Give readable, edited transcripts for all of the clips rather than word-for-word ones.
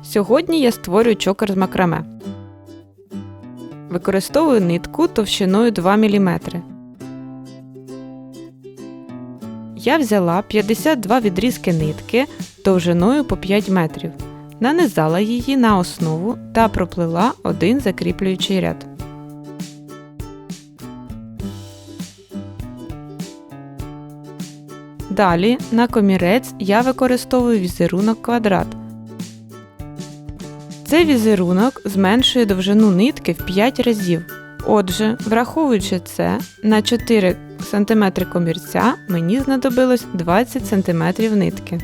Сьогодні я створюю чокер з макраме. Використовую нитку товщиною 2 мм. Я взяла 52 відрізки нитки довжиною по 5 метрів. Нанизала її на основу та проплела один закріплюючий ряд. Далі на комірець я використовую візерунок квадрат. Цей візерунок зменшує довжину нитки в 5 разів. Отже, враховуючи це, на 4 см комірця мені знадобилось 20 см нитки.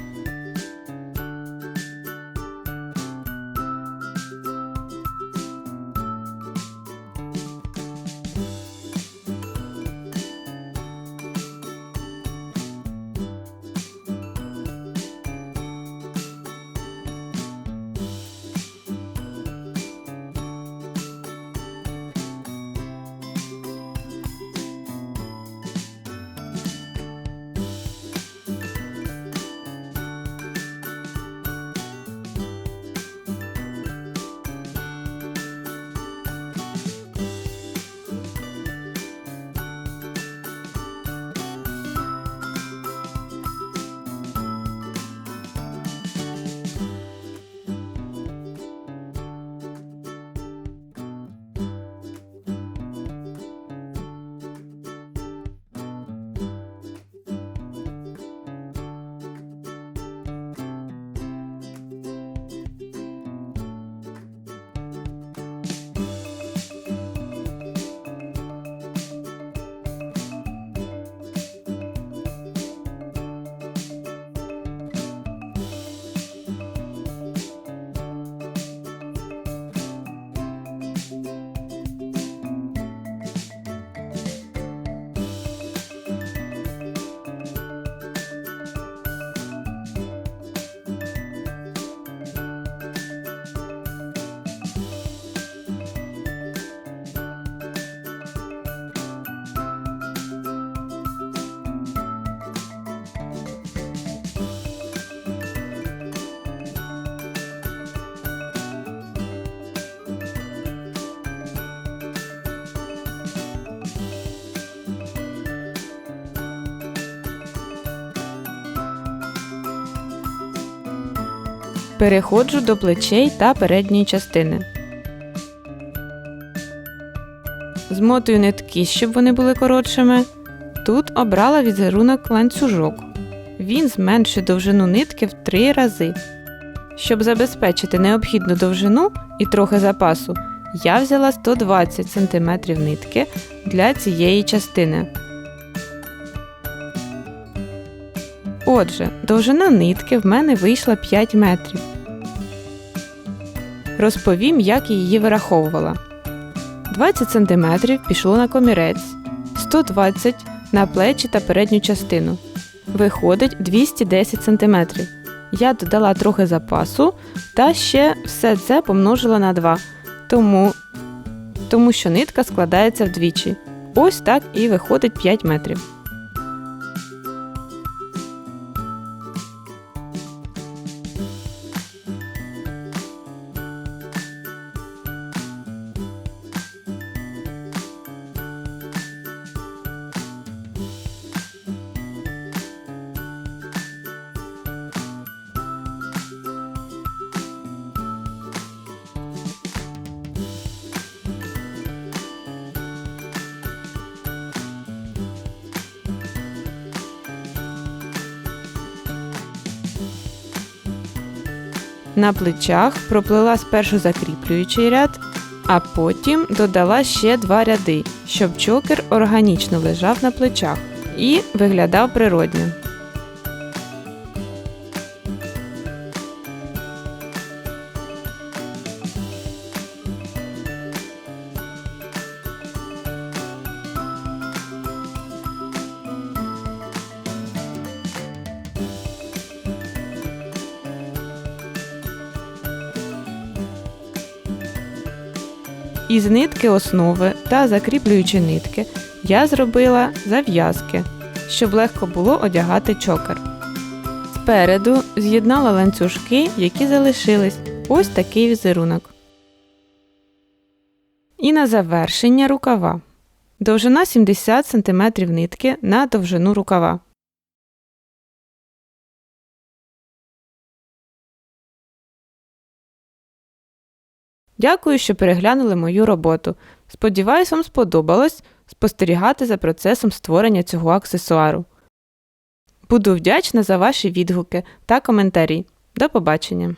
Переходжу до плечей та передньої частини. Змотую нитки, щоб вони були коротшими. Тут обрала візерунок ланцюжок. Він зменшує довжину нитки в 3 рази. Щоб забезпечити необхідну довжину і трохи запасу, я взяла 120 см нитки для цієї частини. Отже, довжина нитки в мене вийшла 5 метрів. Розповім, як я її вираховувала. 20 см пішло на комірець, 120 на плечі та передню частину. Виходить 210 см. Я додала трохи запасу та ще все це помножила на 2, тому що нитка складається вдвічі. Ось так і виходить 5 метрів. На плечах проплела спершу закріплюючий ряд, а потім додала ще 2 ряди, щоб чокер органічно лежав на плечах і виглядав природньо. Із нитки основи та закріплюючи нитки я зробила зав'язки, щоб легко було одягати чокер. Спереду з'єднала ланцюжки, які залишились, Ось такий візерунок. І на завершення рукава. Довжина 70 см нитки на довжину рукава. Дякую, що переглянули мою роботу. Сподіваюсь, вам сподобалось спостерігати за процесом створення цього аксесуару. Буду вдячна за ваші відгуки та коментарі. До побачення!